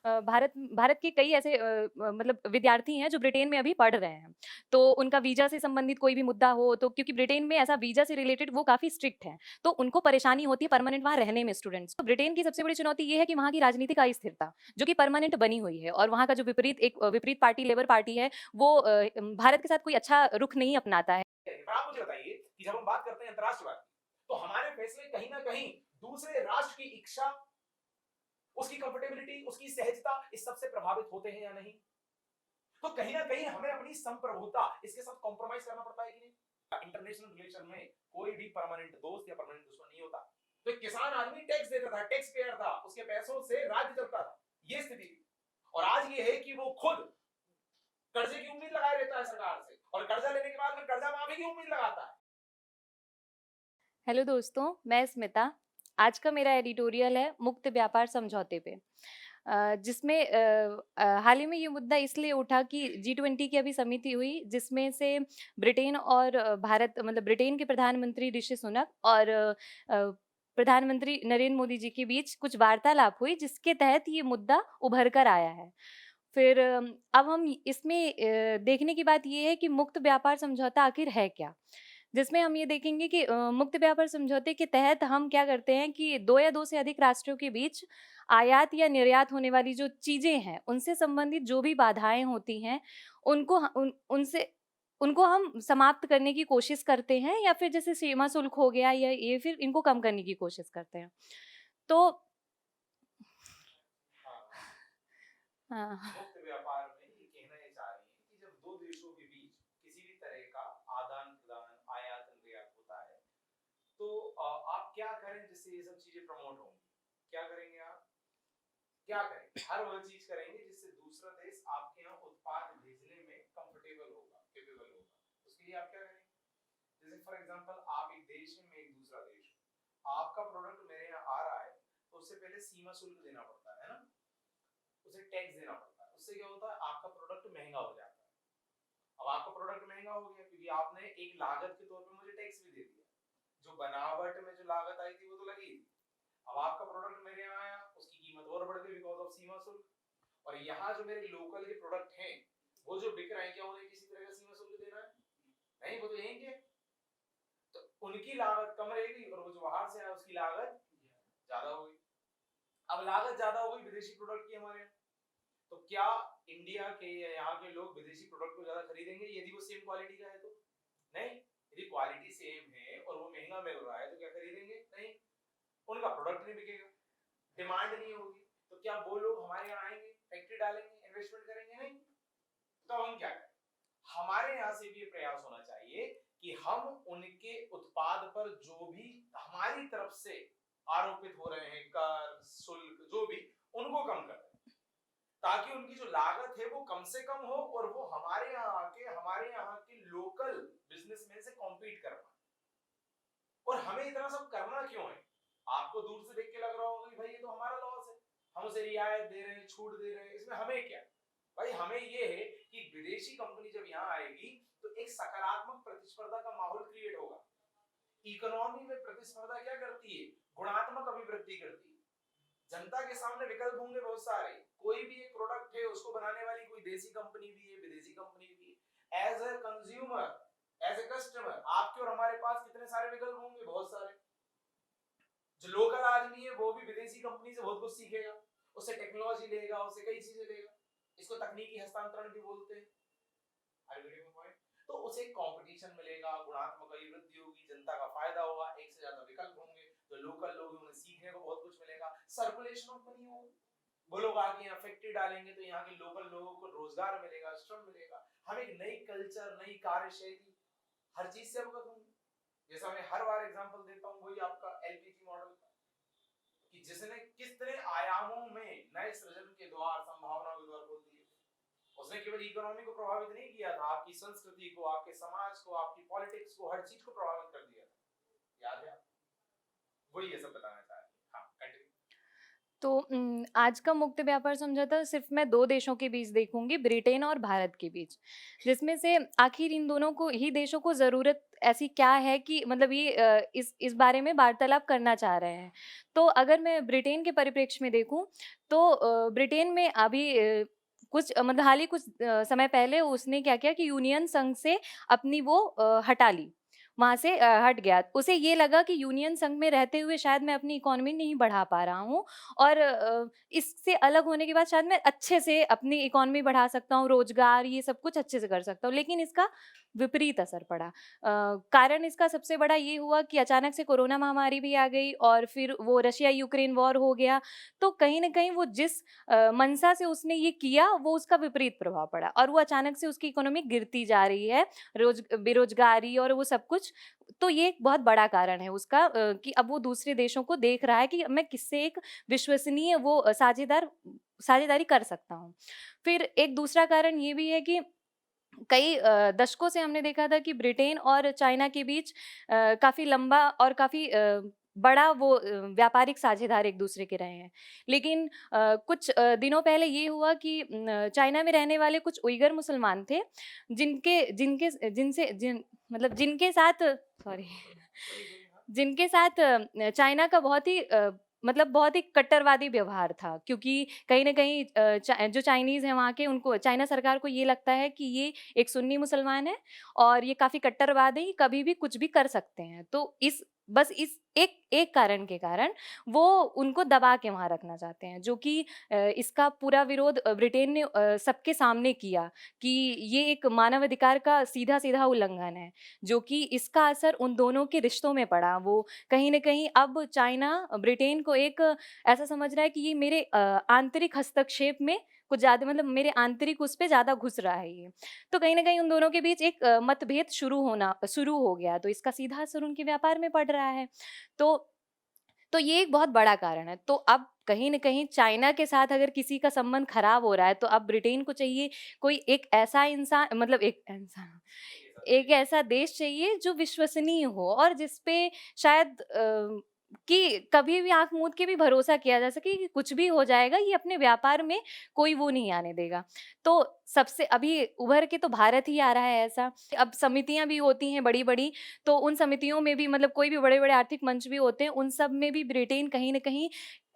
भारत भारत के कई ऐसे मतलब विद्यार्थी हैं जो ब्रिटेन में अभी पढ़ रहे हैं। तो उनका वीज़ा से संबंधित कोई भी मुद्दा हो तो क्योंकि ब्रिटेन में ऐसा वीज़ा से रिलेटेड वो काफ़ी स्ट्रिक्ट हैं, तो उनको परेशानी होती है परमानेंट वहाँ रहने में स्टूडेंट्स। तो ब्रिटेन की सबसे बड़ी चुनौती ये है कि वहाँ की राजनीतिक अस्थिरता, जो कि परमानेंट बनी हुई है और वहाँ का जो विपरीत पार्टी लेबर पार्टी है, वो भारत के साथ कोई अच्छा रुख नहीं अपनाता है। पर आप मुझे बताइए कि जब हम बात करते हैं अंतरराष्ट्रीयवाद की, तो हमारे फैसले कहीं ना कहीं दूसरे राष्ट्र की इच्छा, उसकी कंफर्टेबिलिटी, उसकी सहजता, इस सबसे प्रभावित होते हैं या नहीं? तो कहीं ना कहीं हमें अपनी संप्रभुता इसके साथ कॉम्प्रोमाइज करना पड़ता है कि नहीं? इंटरनेशनल रिलेशन में कोई भी परमानेंट दोस्त या परमानेंट दुश्मन नहीं होता। तो एक किसान आदमी टैक्स देता था, टैक्स पेयर था, उसके पैसों से राज्य चलता था, ये स्थिति थी। और आज ये है कि वो खुद कर्जे की उम्मीद लगाए रहता है सरकार से, और कर्जा लेने के बाद फिर कर्जा माफी की उम्मीद लगाता है। हेलो दोस्तों, मैं स्मिता। आज का मेरा एडिटोरियल है मुक्त व्यापार समझौते पे, जिसमें हाल ही में ये मुद्दा इसलिए उठा कि G20 की अभी समिति हुई, जिसमें से ब्रिटेन और भारत मतलब ब्रिटेन के प्रधानमंत्री ऋषि सुनक और प्रधानमंत्री नरेंद्र मोदी जी के बीच कुछ वार्तालाप हुई, जिसके तहत ये मुद्दा उभर कर आया है। फिर अब हम इसमें देखने की बात ये है कि मुक्त व्यापार समझौता आखिर है क्या? जिसमें हम ये देखेंगे कि मुक्त व्यापार समझौते के तहत हम क्या करते हैं कि 2 या 2 से अधिक राष्ट्रों के बीच आयात या निर्यात होने वाली जो चीज़ें हैं, उनसे संबंधित जो भी बाधाएँ होती हैं, उनको ह उन उनसे उनको हम समाप्त करने की कोशिश करते हैं या फिर जैसे सीमा शुल्क हो गया या ये फिर इनको कम करने की कोशिश करते हैं। तो हाँ। मुक्त व्यापार में ये कहना ये चाह रही है कि जब दो देशों के बीच किसी भी तरह का आदान प्रदान, आयात निर्यात होता है, तो आप क्या करें जिससे ये सब चीजें प्रमोट होंगी? क्या करेंगे आप? क्या करें? हर वह चीज करेंगे जिससे दूसरा देश आपके यहाँ उत्पाद भेजने में कंफर्टेबल होगा, कैपेबल होगा। उसके लिए आप क्या करेंगे? जैसे फॉर एग्जांपल, आप एक देश में, मैं एक दूसरा देश हूँ, आपका प्रोडक्ट मेरे यहाँ आ रहा है, तो उससे पहले सीमा शुल्क देना पड़ता है ना, उसे टैक्स देना पड़ता है। उससे क्या होता है? आपका प्रोडक्ट महंगा हो जाता है। अब आपका प्रोडक्ट महंगा हो गया क्योंकि आपने एक लागत के तौर पे मुझे टैक्स भी दे दिया। जो बनावट में जो लागत आई थी वो तो लगी थी। अब आपका प्रोडक्ट मेरे यहाँ आया, उसकी कीमत और बढ़ गई बिकॉज ऑफ सीमा शुल्क। और यहाँ जो मेरे लोकल के प्रोडक्ट हैं, वो जो बिक रहे हैं, क्या उन्हें किसी तरह का सीमा शुल्क देना है? नहीं, वो तो यहीं के। तो उनकी लागत कम रहेगी और वो जो बाहर से आया उसकी लागत ज्यादा होगी। अब लागत ज्यादा हो गई विदेशी प्रोडक्ट की हमारे यहाँ, तो क्या इंडिया के या यहाँ के लोग विदेशी प्रोडक्ट को ज्यादा खरीदेंगे यदि वो सेम क्वालिटी का है? तो नहीं। यदि क्वालिटी सेम है और वो महंगा मिल रहा है तो क्या खरीदेंगे? नहीं, उनका प्रोडक्ट नहीं बिकेगा, डिमांड नहीं होगी। तो क्या वो लोग हमारे यहाँ आएंगे, फैक्ट्री डालेंगे, इन्वेस्टमेंट करेंगे? नहीं। तो हम क्या करें? हमारे यहाँ से भी ये प्रयास होना चाहिए कि हम उनके उत्पाद पर जो भी हमारी तरफ से आरोपित हो रहे हैं कर, शुल्क, जो भी, उनको कम कर दें, ताकि उनकी जो लागत है वो कम से कम हो और वो हमारे यहाँ आके हमारे यहाँ के लोकल बिजनेसमैन से कॉम्पीट कर पाए। और हमें इतना सब करना क्यों है? आपको दूर से देख के लग रहा होगा कि भाई ये तो हमारा लॉस है, हम उसे रियायत दे रहे हैं, छूट दे रहे हैं, इसमें हमें क्या? भाई हमें ये है कि विदेशी कंपनी जब यहाँ आएगी तो एक सकारात्मक प्रतिस्पर्धा का माहौल क्रिएट होगा। इकोनॉमी में प्रतिस्पर्धा क्या करती है? गुणात्मक अभिवृद्धि करती है। जनता के सामने विकल्प होंगे बहुत सारे, कोई भी एक प्रोडक्ट है उसको बनाने वाली कोई देसी कंपनी भी है, विदेशी कंपनी भी है। As a consumer, as a customer, आपके और हमारे पास कितने सारे विकल्प होंगे? बहुत सारे। जो लोकल आदमी है वो भी विदेशी कंपनी से बहुत कुछ सीखेगा, उससे टेक्नोलॉजी लेगा, उससे कई चीजें लेगा। इसको तकनीकी हस्तांतरण भी बोलते हैं। तो उसे कंपटीशन मिलेगा, गुणात्मक अभिवृद्धि होगी, जनता का फायदा होगा, एक से ज्यादा विकल्प होंगे, जो लोकल लोग हैं उन्हें सीखने को बहुत कुछ मिलेगा, सर्कुलेशन ऑफ मनी होगा। वो लोग आके यहाँ फैक्ट्री डालेंगे तो यहाँ के लोकल लोगों को रोजगार मिलेगा, श्रम मिलेगा। हम एक नई कल्चर, नई कार्यशैली, हर चीज से अवगत होंगे। जैसा मैं हर बार एग्जांपल देता हूँ, वही आपका एलपीजी मॉडल का, कि जिसने किस तरह आयामों में नए सृजन के द्वार, संभावनाओं के द्वार खोल दिए। उसने केवल इकोनॉमी को प्रभावित नहीं किया था, आपकी संस्कृति को, आपके समाज को, आपकी पॉलिटिक्स को, हर चीज को प्रभावित कर दिया था। याद है? वही ये सब बताना चाह रही है। हाँ, कंटिन्यू। तो आज का मुक्त व्यापार समझौता सिर्फ मैं 2 देशों के बीच देखूँगी, ब्रिटेन और भारत के बीच। जिसमें से आखिर इन दोनों को ही देशों को ज़रूरत ऐसी क्या है कि मतलब ये इस बारे में वार्तालाप करना चाह रहे हैं। तो अगर मैं ब्रिटेन के परिप्रेक्ष्य में देखूँ, तो ब्रिटेन में अभी मतलब हाल ही कुछ समय पहले उसने क्या किया कि यूनियन संघ से अपनी वो हटा ली। वहाँ से हट गया। उसे ये लगा कि यूनियन संघ में रहते हुए शायद मैं अपनी इकोनॉमी नहीं बढ़ा पा रहा हूँ और इससे अलग होने के बाद शायद मैं अच्छे से अपनी इकोनॉमी बढ़ा सकता हूँ, रोज़गार ये सब कुछ अच्छे से कर सकता हूँ। लेकिन इसका विपरीत असर पड़ा। कारण इसका सबसे बड़ा ये हुआ कि अचानक से कोरोना महामारी भी आ गई और फिर वो रशिया-यूक्रेन वॉर हो गया। तो कहीं न कहीं वो जिस मंशा से उसने ये किया, वो उसका विपरीत प्रभाव पड़ा और वो अचानक से उसकी इकोनॉमी गिरती जा रही है, बेरोज़गारी और वो सब कुछ। तो ये एक बहुत बड़ा कारण है उसका कि अब वो दूसरे देशों को देख रहा है कि मैं किससे एक विश्वसनीय वो साझेदारी कर सकता हूँ। फिर एक दूसरा कारण ये भी है कि कई दशकों से हमने देखा था कि ब्रिटेन और चाइना के बीच काफ़ी लंबा और काफ़ी बड़ा वो व्यापारिक साझेदार एक-दूसरे के रहे हैं। लेकिन कुछ दिनों पहले ये हुआ कि चाइना में रहने वाले कुछ उइगर मुसलमान थे, जिनके जिनके स जिनसे जिन मतलब जिनके साथ सॉरी वही वही हाँ। जिनके साथ चाइना का बहुत ही मतलब बहुत ही कट्टरवादी व्यवहार था क्योंकि कहीं न कहीं जो चाइनीज़ हैं वहाँ के उनको चाइना सरकार को ये लगता है कि ये एक सुन्नी मुसलमान है और ये काफ़ी कट्टरवादी है, ये कभी भी कुछ भी कर सकते हैं। तो इस एक एक कारण के कारण वो उनको दबा के वहाँ रखना चाहते हैं, जो कि इसका पूरा विरोध ब्रिटेन ने सबके सामने किया कि ये एक मानवाधिकार का सीधा-सीधा उल्लंघन है, जो कि इसका असर उन दोनों के रिश्तों में पड़ा। वो कहीं न कहीं अब चाइना ब्रिटेन को एक ऐसा समझ रहा है कि ये मेरे आंतरिक हस्तक्षेप में कुछ ज़्यादा मतलब मेरे आंतरिक उस पे ज़्यादा घुस रहा है ये। तो कहीं न कहीं उन दोनों के बीच एक मतभेद शुरू हो गया, तो इसका सीधा असर उनके व्यापार में पड़ रहा है। तो तो ये एक बहुत बड़ा कारण है। तो अब कहीं न कहीं चाइना के साथ अगर किसी का संबंध खराब हो रहा है, तो अब ब्रिटेन को चाहिए कोई एक ऐसा इंसान मतलब एक इंसान एक ऐसा एक देश ऐसा देश चाहिए जो विश्वसनीय हो और जिस पे शायद कि कभी भी आँख मूंद के भी भरोसा किया जा सके कि कुछ भी हो जाएगा, ये अपने व्यापार में कोई वो नहीं आने देगा। तो सबसे अभी उभर के तो भारत ही आ रहा है ऐसा। अब समितियाँ भी होती हैं बड़ी-बड़ी, तो उन समितियों में भी मतलब कोई भी बड़े-बड़े आर्थिक मंच भी होते हैं, उन सब में भी ब्रिटेन कहीं न कहीं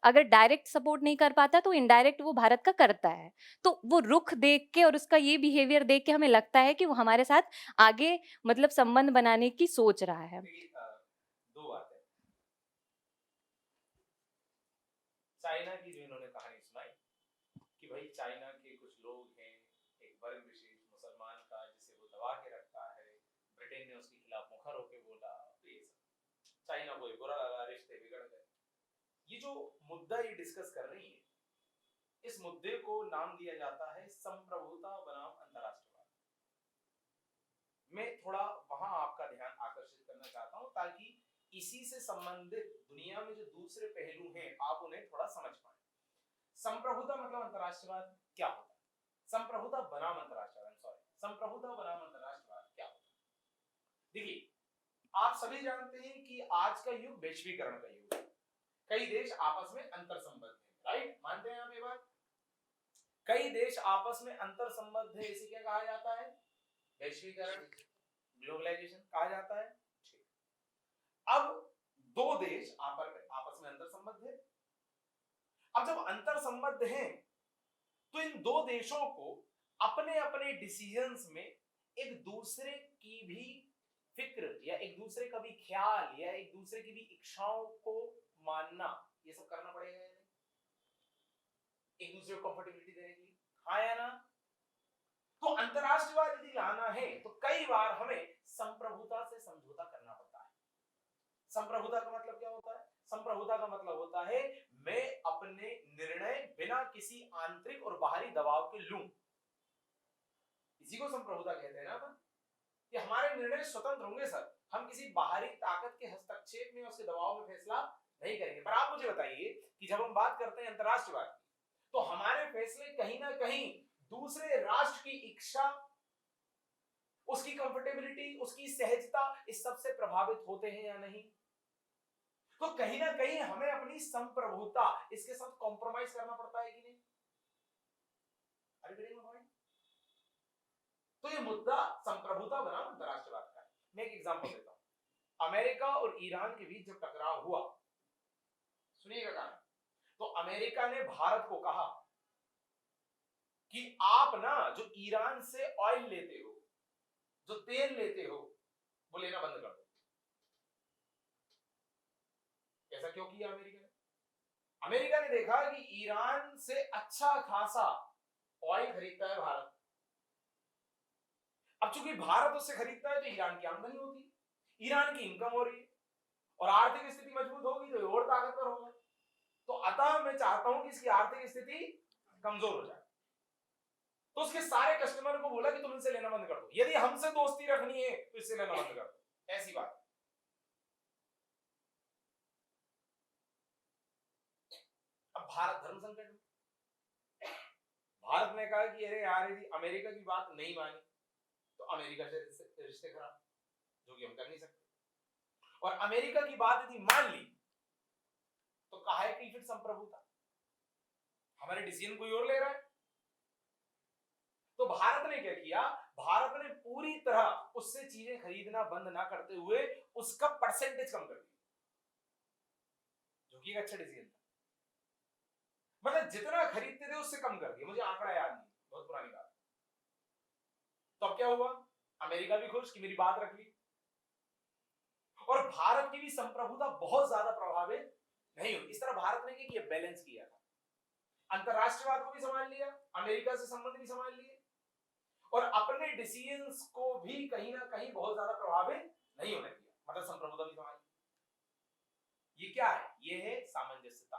अगर डायरेक्ट सपोर्ट नहीं कर पाता, तो इनडायरेक्ट वो भारत का करता है। तो वो रुख देख के और उसका ये बिहेवियर देख के हमें लगता है कि वो हमारे साथ आगे मतलब संबंध बनाने की सोच रहा है। देखिए 2 बातें। चाइना की जो इन्होंने कहानी सुनाई कि भाई चाइना के कुछ लोग हैं, एक वर्ग विशेष मुसलमान का जिसे वो दबा के रखता है, ब्रिटेन ने उसके खिलाफ मुखर होके बोला, तो ये सब चाइना को ये बुरा लगा, रिश्ते बिगड़ गए। ये जो मुद्दा ये डिस्कस कर रही है, इस मुद्दे को नाम दिया जाता है संप्रभुता बनाम अंतरराष्ट्रवाद। मैं थोड़ा वहां आपका ध्यान आकर्षित करना चाहता हूं ताकि इसी से संबंधित दुनिया में जो दूसरे पहलू हैं आप उन्हें थोड़ा समझ पाए। संप्रभुता मतलब अंतरराष्ट्रवाद क्या होता है? संप्रभुता बनाम अंतरराष्ट्रवाद, सॉरी, संप्रभुता बनाम अंतरराष्ट्रवाद क्या होता है? देखिए, आप सभी जानते हैं कि आज का युग वैश्वीकरण का युग है। कई देश आपस में अंतर संबद्ध हैं, राइट? मानते हैं आप ये बात? कई देश आपस में अंतर संबद्ध है, इसे क्या कहा जाता है? वैश्वीकरण, ग्लोबलाइजेशन कहा जाता है। अब दो देश आपस में अंतर संबद्ध है। अब जब अंतर संबद्ध हैं, तो इन दो देशों को अपने अपने डिसीजंस में एक दूसरे की भी फिक्र या एक दूसरे का भी ख्याल या एक दूसरे की भी इच्छाओं को मानना, ये सब करना पड़ेगा या नहीं? एक दूसरे को कंफर्टेबिलिटी देने के लिए, हाँ या ना? तो अंतरराष्ट्रवाद यदि लाना है तो कई बार हमें संप्रभुता से समझौता करना पड़ता है। संप्रभुता का मतलब क्या होता है? संप्रभुता का मतलब होता है मैं अपने निर्णय बिना किसी आंतरिक और बाहरी दबाव के लूं। इसी को संप्रभुता कहते हैं ना अपन, कि हमारे निर्णय स्वतंत्र होंगे सर, हम किसी बाहरी ताकत के हस्तक्षेप में उसके दबाव में फैसला नहीं करेंगे। पर आप मुझे बताइए कि जब हम बात करते हैं अंतरराष्ट्रवाद की, तो हमारे फैसले कहीं ना कहीं दूसरे राष्ट्र की इच्छा, उसकी कंफर्टेबिलिटी, उसकी सहजता, इस सब से प्रभावित होते हैं या नहीं? तो कहीं ना कहीं हमें अपनी संप्रभुता इसके साथ कॉम्प्रोमाइज करना पड़ता है कि नहीं? अरे getting my point? तो ये मुद्दा संप्रभुता बना अंतरराष्ट्रवाद का है। मैं एक एग्जांपल देता हूं। अमेरिका और ईरान के बीच जब टकराव हुआ, सुनिएगा कारण, तो अमेरिका ने भारत को कहा कि आप ना जो ईरान से ऑयल लेते हो, जो तेल लेते हो, वो लेना बंद कर दो। ऐसा क्यों किया अमेरिका ने? अमेरिका ने देखा कि ईरान से अच्छा खासा ऑयल खरीदता है भारत। अब चूंकि भारत उससे खरीदता है तो ईरान की आमदनी होती है, ईरान की इनकम हो रही है, और आर्थिक स्थिति मजबूत होगी तो और ताकतवर होगा। तो अतः मैं चाहता हूं कि इसकी आर्थिक स्थिति कमजोर हो जाए। तो उसके सारे कस्टमर को बोला कि तुम इनसे लेना बंद कर दो, यदि हमसे दोस्ती रखनी है तो इससे लेना बंद कर दो। ऐसी बात। अब भारत धर्म संकट में, भारत ने कहा कि अरे यार यदि अमेरिका की बात नहीं मानी तो अमेरिका से रिश्ते खराब, जो कि हम कर नहीं सकते, और अमेरिका की बात यदि मान ली तो कहा है कि फिर संप्रभुता, हमारे डिसीजन कोई और ले रहा है। तो भारत ने क्या किया? भारत ने पूरी तरह उससे चीजें खरीदना बंद ना करते हुए उसका परसेंटेज कम कर दिया, जो कि एक अच्छा डिसीजन था। मतलब जितना खरीदते थे उससे कम कर दिया, मुझे आंकड़ा याद नहीं, बहुत पुरानी बात। तो अब क्या हुआ? अमेरिका भी खुश कि मेरी बात रख ली, और भारत की भी संप्रभुता बहुत ज्यादा प्रभावित नहीं हुई। इस तरह भारत ने क्या किया? बैलेंस किया था, अंतरराष्ट्रवाद को भी संभाल लिया, अमेरिका से संबंध भी संभाल लिए, और अपने डिसीजंस को भी कहीं ना कहीं बहुत ज्यादा प्रभावित नहीं होने दिया, मतलब संप्रभुता भी संभाल ली। ये क्या है? ये है सामंजस्यता।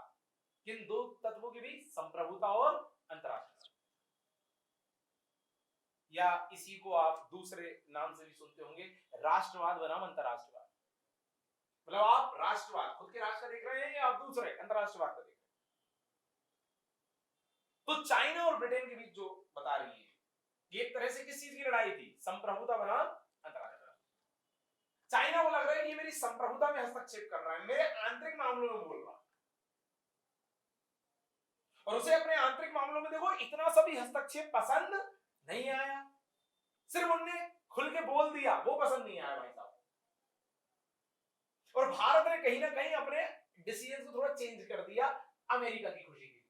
किन दो तत्वों के बीच? संप्रभुता और अंतरराष्ट्रवाद। या इसी को आप दूसरे नाम से भी सुनते होंगे, राष्ट्रवाद बनाम अंतरराष्ट्रवाद। मतलब आप राष्ट्रवाद, खुद के राष्ट्र का देख रहे हैं, या आप दूसरे अंतरराष्ट्रवाद का देख रहे हैं? तो चाइना और ब्रिटेन के बीच जो बता रही है, ये एक तरह से किस चीज की लड़ाई थी? संप्रभुता बनाम अंतरराष्ट्रवाद। चाइना को लग रहा है कि ये मेरी संप्रभुता में हस्तक्षेप कर रहा है, मेरे आंतरिक मामलों में बोल रहा है, और उसे अपने आंतरिक मामलों में देखो इतना सा भी हस्तक्षेप पसंद नहीं आया। सिर्फ उनने खुल के बोल दिया, वो पसंद नहीं आया भाई साहब। और भारत ने कहीं ना कहीं अपने डिसीजन को थोड़ा चेंज कर दिया अमेरिका की खुशी के लिए।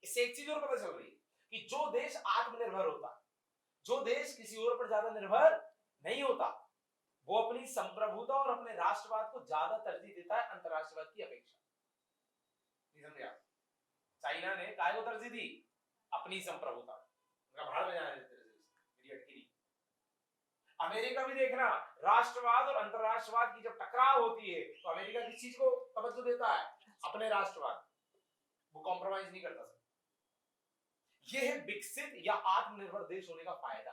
इससे एक चीज और पता चल रही है कि जो देश आत्मनिर्भर होता, जो देश किसी और पर ज्यादा निर्भर नहीं होता, वो अपनी संप्रभुता और अपने राष्ट्रवाद को ज्यादा तरजीह देता है अंतरराष्ट्रवाद की अपेक्षा। समझे आप? चाइना ने काय को तरजीह दी? अपनी संप्रभुता। भाड़ में जाने देते नहीं। अमेरिका भी देखना, राष्ट्रवाद और अंतरराष्ट्रवाद की जब टकराव होती है तो अमेरिका किस चीज को तवज्जो देता है? अपने राष्ट्रवाद। वो कॉम्प्रोमाइज नहीं करता सर। ये है विकसित या आत्मनिर्भर देश होने का फायदा।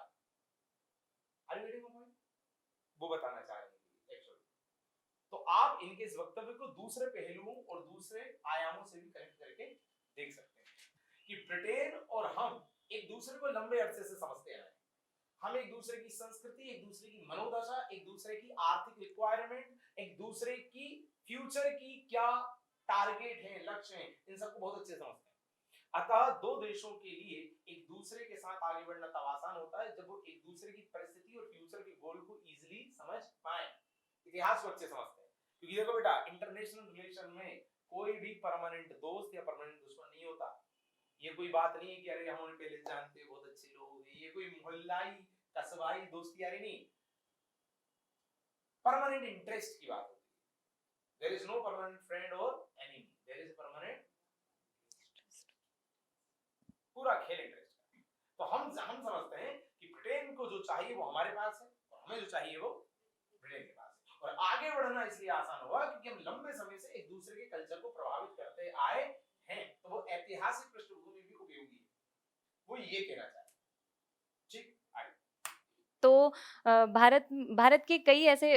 वो बताना चाह रहे हैं एक्चुअली। तो आप इनके इस वक्तव्य को दूसरे पहलुओं और दूसरे आयामों से भी कनेक्ट करके देख सकते हैं कि ब्रिटेन और हम एक दूसरे को लंबे अरसे से समझते आए। हम एक दूसरे की संस्कृति, एक दूसरे की मनोदशा, एक दूसरे की आर्थिक रिक्वायरमेंट, एक दूसरे की फ्यूचर की क्या टारगेट है, लक्ष्य है, इन सबको बहुत अच्छे समझते हैं। अतः दो देशों के लिए एक दूसरे के साथ आगे बढ़ना तब आसान होता है जब वो एक दूसरे की परिस्थिति और फ्यूचर के गोल को इजीली समझ पाए। इतिहास को अच्छे समझते हैं, क्योंकि देखो बेटा, इंटरनेशनल रिलेशन में कोई भी परमानेंट दोस्त या परमानेंट दुश्मन नहीं होता। ये कोई बात नहीं है कि अरे हम उन्हें पहले जानते हैं, बहुत अच्छे लोग हैं, ये कोई मोहल्लाई कस्बाई दोस्ती यारी नहीं। परमानेंट इंटरेस्ट की बात होती है। There is no permanent friend और एनिमी, देयर इज परमानेंट पूरा खेल इंटरेस्ट का। तो हम समझते हैं कि ब्रिटेन को जो चाहिए वो हमारे पास है, और हमें जो चाहिए वो ब्रिटेन के पास है। और आगे बढ़ना इसलिए आसान हुआ क्योंकि हम लंबे समय से एक दूसरे के कल्चर को प्रभावित करते आए हैं। तो वो ऐतिहासिक पृष्ठभूमि भी उपयोगी है, वो ये कहना चाहते हैं। ठीक, आगे। तो भारत के कई ऐसे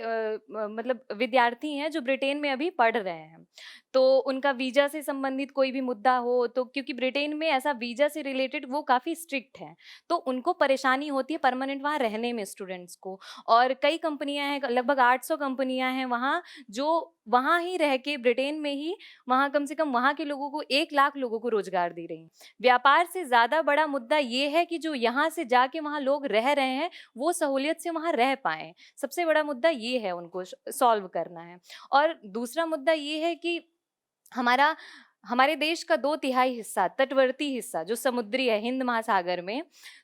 मतलब विद्यार्थी हैं जो ब्रिटेन में अभी पढ़ रहे हैं, तो उनका वीज़ा से संबंधित कोई भी मुद्दा हो, तो क्योंकि ब्रिटेन में ऐसा वीज़ा से रिलेटेड वो काफ़ी स्ट्रिक्ट है, तो उनको परेशानी होती है परमानेंट वहाँ रहने में स्टूडेंट्स को। और कई कंपनियां हैं, लगभग 800 कंपनियां हैं वहाँ, जो वहाँ ही रह के ब्रिटेन में ही वहाँ कम से कम वहाँ के लोगों को 1 लाख लोगों को रोज़गार दे रही हैं। व्यापार से ज़्यादा बड़ा मुद्दा ये है कि जो यहाँ से जाके वहाँ लोग रह रहे हैं, वो सहूलियत से वहाँ रह पाएँ। सबसे बड़ा मुद्दा ये है उनको सॉल्व करना है। और दूसरा मुद्दा ये है कि हमारा हमारे देश का 2 तिहाई हिस्सा, तटवर्ती हिस्सा जो समुद्री है हिंद महासागर में,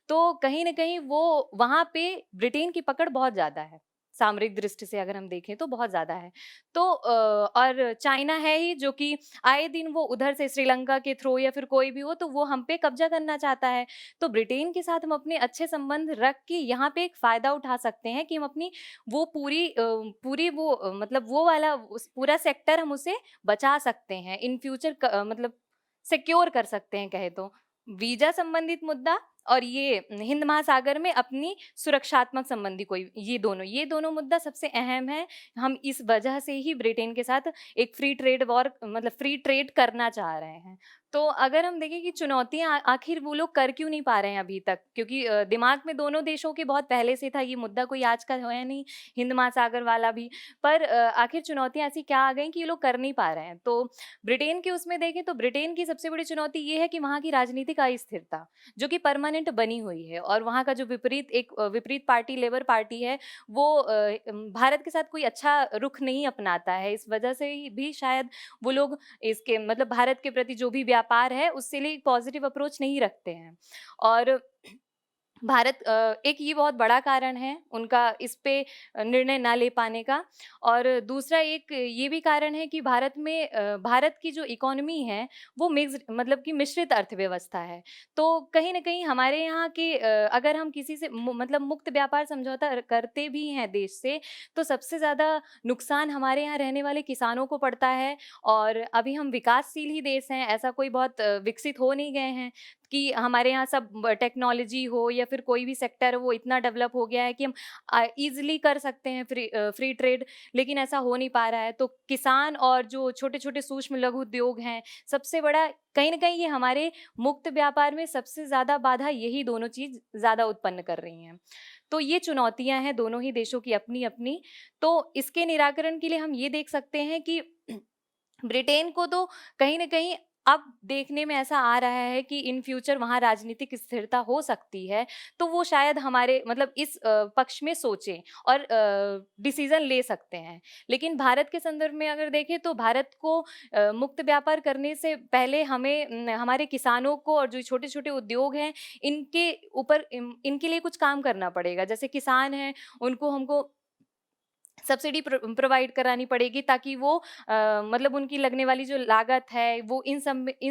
तो कहीं न कहीं वो वहाँ पे ब्रिटेन की पकड़ बहुत ज़्यादा है। सामरिक दृष्टि से अगर हम देखें तो बहुत ज़्यादा है। तो और चाइना है ही जो कि आए दिन वो उधर से श्रीलंका के थ्रू या फिर कोई भी हो तो वो हम पे कब्ज़ा करना चाहता है। तो ब्रिटेन के साथ हम अपने अच्छे संबंध रख के यहाँ पे एक फ़ायदा उठा सकते हैं कि हम अपनी वो पूरी वो मतलब वो वाला उस पूरा सेक्टर हम उसे बचा सकते हैं इन फ्यूचर मतलब सिक्योर कर सकते हैं कहे तो। वीज़ा संबंधित मुद्दा और ये हिंद महासागर में अपनी सुरक्षात्मक संबंधी कोई ये दोनों मुद्दा सबसे अहम है। हम इस वजह से ही ब्रिटेन के साथ एक फ्री ट्रेड वॉर मतलब फ्री ट्रेड करना चाह रहे हैं। तो अगर हम देखें कि चुनौतियाँ आखिर वो लोग कर क्यों नहीं पा रहे हैं अभी तक? क्योंकि दिमाग में दोनों देशों के बहुत पहले से था, ये मुद्दा कोई आज का है नहीं, हिंद महासागर वाला भी। पर आखिर चुनौतियाँ ऐसी क्या आ गई कि ये लोग कर नहीं पा रहे हैं। तो ब्रिटेन के उसमें देखें तो ब्रिटेन की सबसे बड़ी चुनौती ये है कि वहाँ की राजनीतिक अस्थिरता, जो कि परमानेंट बनी हुई है और वहाँ का जो विपरीत पार्टी लेबर पार्टी है, वो भारत के साथ कोई अच्छा रुख नहीं अपनाता है। इस वजह से ही भी शायद वो लोग इसके मतलब भारत के प्रति जो भी व्यापार है, उससे लिए पॉज़िटिव अप्रोच नहीं रखते हैं। और एक ये बहुत बड़ा कारण है उनका इस पे निर्णय ना ले पाने का और दूसरा एक ये भी कारण है कि भारत की जो इकोनॉमी है वो मिक्स्ड मतलब कि मिश्रित अर्थव्यवस्था है। तो कहीं न कहीं हमारे यहाँ के अगर हम किसी से मतलब मुक्त व्यापार समझौता करते भी हैं देश से, तो सबसे ज़्यादा नुकसान हमारे यहाँ रहने वाले किसानों को पड़ता है और अभी हम विकासशील ही देश हैं, ऐसा कोई बहुत विकसित हो नहीं गए हैं। कि हमारे यहाँ सब टेक्नोलॉजी हो या फिर कोई भी सेक्टर हो वो इतना डेवलप हो गया है कि हम ईज़िली कर सकते हैं फ्री ट्रेड, लेकिन ऐसा हो नहीं पा रहा है। तो किसान और जो छोटे-छोटे सूक्ष्म लघु उद्योग हैं, सबसे बड़ा कहीं न कहीं ये हमारे मुक्त व्यापार में सबसे ज़्यादा बाधा यही दोनों चीज़ ज़्यादा उत्पन्न कर रही हैं। तो ये चुनौतियाँ हैं दोनों ही देशों की अपनी-अपनी। तो इसके निराकरण के लिए हम ये देख सकते हैं कि ब्रिटेन को तो कहीं न कहीं अब देखने में ऐसा आ रहा है कि इन फ्यूचर वहाँ राजनीतिक स्थिरता हो सकती है, तो वो शायद हमारे मतलब इस पक्ष में सोचें और डिसीज़न ले सकते हैं। लेकिन भारत के संदर्भ में अगर देखें तो भारत को मुक्त व्यापार करने से पहले हमें हमारे किसानों को और जो छोटे-छोटे उद्योग हैं, इनके लिए कुछ काम करना पड़ेगा। जैसे किसान हैं, उनको हमको सब्सिडी प्रोवाइड करानी पड़ेगी ताकि वो मतलब उनकी लगने वाली जो लागत है वो इन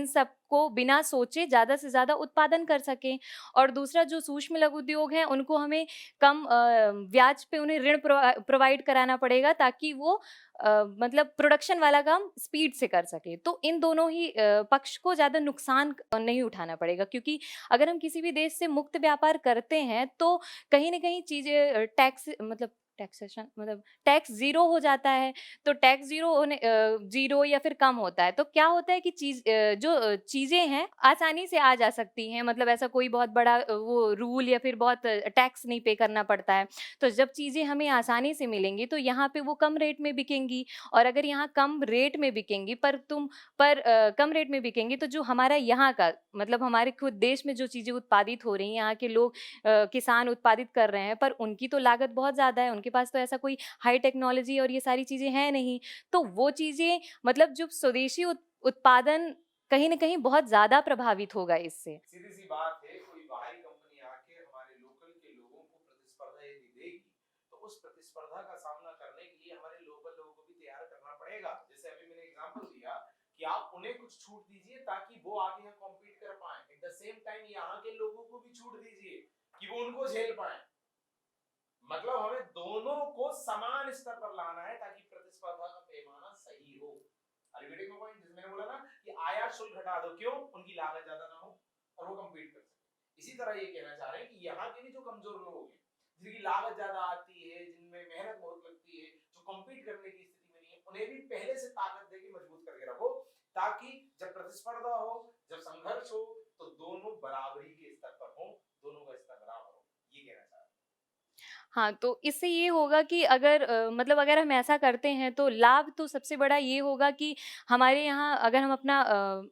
सब को बिना सोचे ज़्यादा से ज़्यादा उत्पादन कर सकें और दूसरा जो सूक्ष्म लघु उद्योग हैं उनको हमें कम ब्याज पे उन्हें ऋण प्रोवाइड कराना पड़ेगा ताकि वो मतलब प्रोडक्शन वाला काम स्पीड से कर सके। तो इन दोनों ही पक्ष को ज़्यादा नुकसान नहीं उठाना पड़ेगा क्योंकि अगर हम किसी भी देश से मुक्त व्यापार करते हैं तो कहीं न कहीं चीज़ें टैक्स मतलब टैक्सेशन मतलब टैक्स ज़ीरो हो जाता है, तो टैक्स ज़ीरो या फिर कम होता है, तो क्या होता है कि चीज़ें हैं, आसानी से आ जा सकती हैं, मतलब ऐसा कोई बहुत बड़ा वो रूल या फिर बहुत टैक्स नहीं पे करना पड़ता है। तो जब चीज़ें हमें आसानी से मिलेंगी, तो यहाँ पे वो कम रेट में बिकेंगी और अगर यहाँ कम रेट में बिकेंगी कम रेट में बिकेंगी, तो जो हमारा यहाँ का मतलब हमारे खुद देश में जो चीज़ें उत्पादित हो रही हैं, यहाँ के लोग किसान उत्पादित कर रहे हैं, पर उनकी तो लागत बहुत ज़्यादा है, उनके पास तो ऐसा कोई हाई टेक्नोलॉजी और ये सारी चीज़ें हैं नहीं। तो वो चीज़ें मतलब जो स्वदेशी उत्पादन कहीं न कहीं बहुत ज़्यादा प्रभावित होगा इससे। सीधी सी बात है, कोई बाहरी कंपनी आके हमारे लोकल के लोगों को प्रतिस्पर्धा यदि देगी, तो उस प्रतिस्पर्धा का सामना करने के लिए हमारे लोकल लोगों को भी तैयार करना पड़ेगा। जैसे अभी मैंने एग्जांपल दिया कि आप उन्हें कुछ छूट दीजिए ताकि वो आके यहाँ कॉम्पीट कर पाएं। एट द सेम टाइम यहाँ के लोगों को भी छूट दीजिए कि वो उनको झेल पाएं। मतलब हमें दोनों को समान स्तर पर लाना है ताकि प्रतिस्पर्धा का पैमाना सही हो। रिपीटिंग पॉइंट जिसमें मैंने बोला ना कि आयात शुल्क हटा दो, क्यों? उनकी लागत ज्यादा ना हो और वो कम्पीट कर सके। इसी तरह ये कहना चाह रहे हैं कि यहाँ के भी जो कमजोर लोग हैं, जिनकी लागत ज्यादा आती है, जिनमें मेहनत बहुत लगती है, जो कम्पीट करने की स्थिति में नहीं है, उन्हें भी पहले से ताकत देके मजबूत करके रखो ताकि जब प्रतिस्पर्धा हो, जब संघर्ष हो, तो दोनों बराबरी के स्तर पर हो, दोनों का स्तर बराबर हो। ये कहना चाह रहे हैं। हाँ, तो इससे ये होगा कि अगर मतलब अगर हम ऐसा करते हैं तो लाभ तो सबसे बड़ा ये होगा कि हमारे यहाँ अगर हम अपना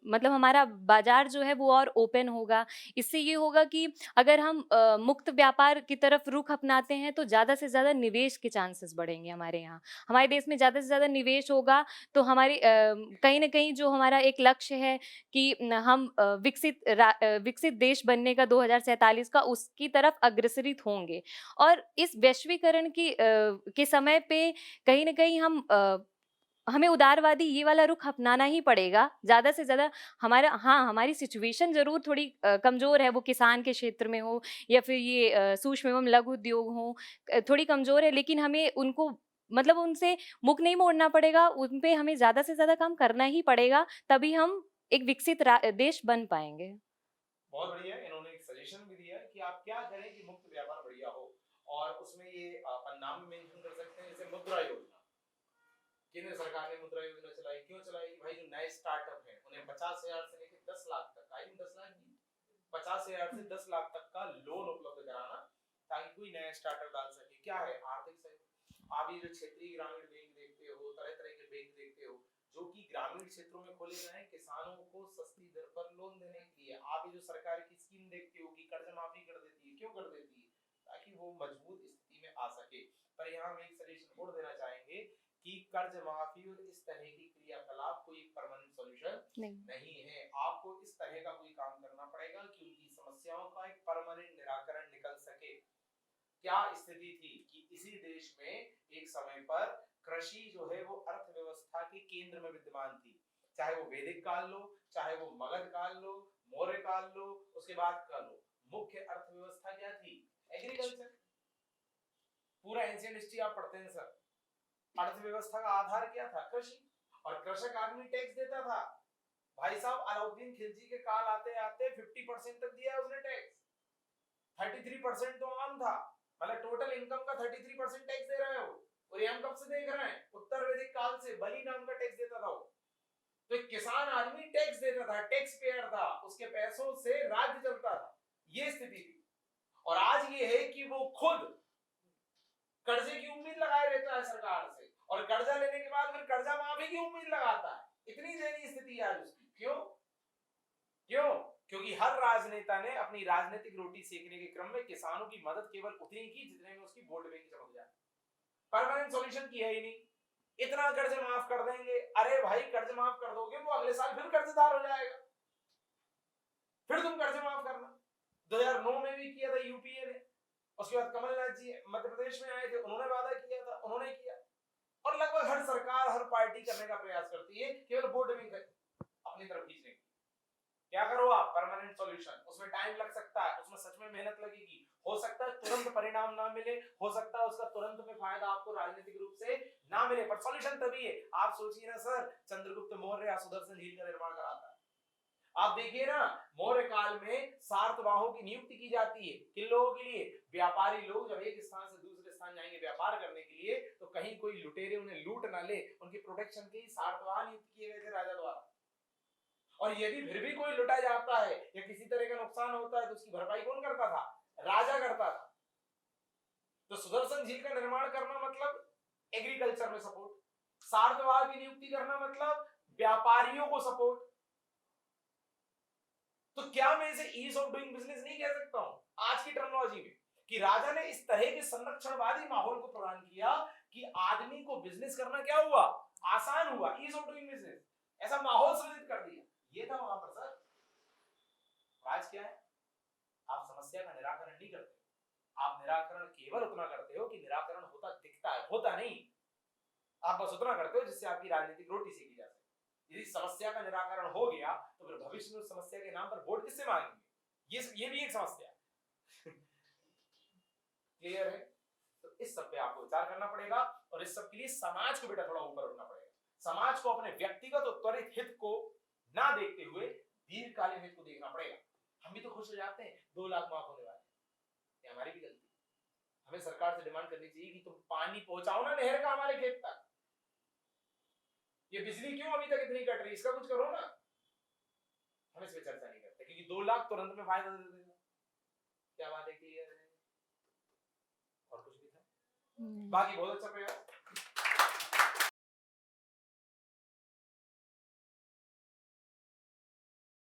मतलब हमारा बाज़ार जो है वो और ओपन होगा। इससे ये होगा कि अगर हम मुक्त व्यापार की तरफ रुख अपनाते हैं तो ज़्यादा से ज़्यादा निवेश के चांसेस बढ़ेंगे हमारे यहाँ। हमारे देश में ज़्यादा से ज़्यादा निवेश होगा तो हमारी कहीं न कहीं जो हमारा एक लक्ष्य है कि हम विकसित देश बनने का 2047 का उसकी तरफ अग्रसरित होंगे। और इस वैश्वीकरण के समय पे कहीं न कहीं हमें उदारवादी ये वाला रुख अपनाना ही पड़ेगा। ज़्यादा से ज़्यादा हमारी सिचुएशन ज़रूर थोड़ी कमज़ोर है, वो किसान के क्षेत्र में हो या फिर ये सूक्ष्म एवं लघु उद्योग हों, थोड़ी कमज़ोर है, लेकिन हमें उनको मतलब उनसे मुँह नहीं मोड़ना पड़ेगा, उन पे हमें ज़्यादा से ज़्यादा काम करना ही पड़ेगा, तभी हम एक विकसित देश बन पाएँगे। बहुत बढ़िया, इन्होंने एक सजेशन भी दिया है कि आप क्या करें कि मुक्त व्यापार बढ़िया हो, और उसमें ये अपन नाम भी मेंशन कर सकते हैं, जैसे मुद्रा योजना। केंद्र सरकार ने मुद्रा योजना चलाई, क्यों चलाई? भाई जो नए स्टार्टअप हैं उन्हें 50,000 से लेकर 10 लाख तक, आई थिंक 10 लाख नहीं, 50,000 से 10 लाख तक का लोन उपलब्ध कराना, ताकि कोई नया स्टार्टअप डाल सके। क्या है? आर्थिक सहयोग। आप ये जो क्षेत्रीय ग्रामीण बैंक देखते हो, तरह तरह के बैंक देखते हो जो कि ग्रामीण क्षेत्रों में खोले गए हैं किसानों को सस्ती दर पर लोन देने के लिए। आप ये जो सरकार की स्कीम देखते हो कि कर्ज माफी कर देती है, क्यों कर देती है? ताकि वो मजबूत स्थिति में आ सके। पर यहाँ हम एक सजेशन और देना चाहेंगे कि कर्ज माफी और इस तरह की क्रियाकलाप कोई परमानेंट सॉल्यूशन नहीं। नहीं है। आपको इस तरह का कोई काम करना पड़ेगा कि उनकी समस्याओं का एक परमानेंट निराकरण निकल सके। क्या स्थिति थी कि इसी देश में एक समय पर कृषि जो है वो अर्थव्यवस्था के केंद्र में विद्यमान थी। चाहे वो वैदिक काल लो, चाहे वो मगध काल लो, मौर्य काल लो, उसके बाद का लो, मुख्य अर्थव्यवस्था क्या थी? एग्रीकल्चर। पूरा एंशिएंट हिस्ट्री आप पढ़ते हैं सर, अर्थव्यवस्था का आधार क्या था? कृषि। और कृषक आदमी टैक्स देता था। भाई साहब अलाउद्दीन खिलजी के काल आते आते 50% तक दिया उसने टैक्स। 33% तो आम था, मतलब टोटल इनकम का 33% टैक्स दे रहे हो। और ये हम कब से देख रहे हैं? उत्तर वैदिक काल से बलि नाम का टैक्स देता था वो। तो एक किसान आदमी टैक्स देता था, टैक्स पेयर था, उसके पैसों से राज्य चलता था। ये स्थिति थी। और आज ये है कि वो खुद कर्जे की उम्मीद लगाए रहता है सरकार से, और कर्जा लेने के बाद फिर कर्जा माफी की उम्मीद लगाता है। इतनी दयनीय स्थिति है आज उसकी। क्यों? क्यों? क्योंकि हर राजनेता ने अपनी राजनीतिक रोटी सेकने के क्रम में किसानों की मदद केवल उतनी की जितने में उसकी वोट बैंक चमक जाए। परमानेंट सॉल्यूशन किया ही नहीं। इतना कर्ज माफ कर देंगे, अरे भाई कर्ज माफ कर दोगे वो अगले साल फिर कर्जदार हो जाएगा, फिर तुम कर्ज माफ करना। 2009 में भी किया था यूपीए ने, उसके बाद कमलनाथ जी मध्य प्रदेश में आए थे, उन्होंने वादा किया था, उन्होंने किया। और लगभग हर सरकार, हर पार्टी करने का प्रयास करती है केवल वोट बैंक अपनी तरफ खींचने की। क्या करो आप? Permanent solution. उसमें टाइम लग सकता है, उसमें सच में मेहनत लगेगी, हो सकता है तुरंत परिणाम ना मिले, हो सकता है उसका तुरंत में फायदा आपको राजनीतिक रूप से ना मिले, पर सॉल्यूशन तभी है। आप सोचिए ना सर, चंद्रगुप्त मौर्य या सुदर्शन झील का निर्माण कराता है। आप देखिए ना, मौर्य काल में सातवाहों की नियुक्ति की जाती है किन लोगों के लिए? व्यापारी लोग जब एक स्थान से दूसरे स्थान जाएंगे व्यापार करने के लिए, तो कहीं कोई लुटेरे उन्हें लूट ना ले, उनकी प्रोटेक्शन के लिए सातवाह नियुक्त किए गए थे राजा द्वारा। और यदि फिर भी कोई लुटा जाता है या किसी तरह का नुकसान होता है तो उसकी भरपाई कौन करता था? राजा करता था। तो सुदर्शन झील का निर्माण करना मतलब एग्रीकल्चर में सपोर्ट, सातवाह की नियुक्ति करना मतलब व्यापारियों को सपोर्ट। तो क्या मैं इसे ईज ऑफ डूइंग बिजनेस नहीं कह सकता हूं आज की टर्मिनोलॉजी में, कि राजा ने इस तरह के संरक्षणवादी माहौल को प्रदान किया कि आदमी को बिजनेस करना क्या हुआ? आसान हुआ, ईज ऑफ डूइंग बिजनेस, ऐसा माहौल सृजित कर दिया। ये था वहां पर सर। आज क्या है? आप समस्या का निराकरण नहीं करते, आप निराकरण केवल उतना करते हो कि निराकरण होता दिखता है, होता नहीं। आप बस उतना करते हो जिससे आपकी राजनीतिक रोटी सेकी जा सके। यदि समस्या का निराकरण हो गया तो फिर भविष्य में उस समस्या के नाम पर वोट किससे मांगेंगे? ये भी एक समस्या है। क्लियर है? तो इस सब पे आपको विचार करना पड़ेगा, और इस सब के लिए समाज को बेटा थोड़ा ऊपर उठना पड़ेगा। समाज को अपने व्यक्तिगत और त्वरित हित को ना देखते हुए दीर्घकालीन हित को देखना पड़ेगा। हम भी तो खुश हो जाते हैं 2 लाख माफ होने वाले, ये हमारी भी गलती। हमें सरकार से डिमांड करनी चाहिए कि तुम पानी पहुंचाओ ना नहर का हमारे खेत तक। ये बिजली क्यों अभी तक इतनी कट रही, इसका कुछ करो ना। हम इस पे चर्चा नहीं करते क्योंकि 2 लाख तुरंत में फायदा दे देगा। क्या बात है? क्लियर है? और कुछ भी था? नहीं। बाकी बहुत अच्छा प्रयास।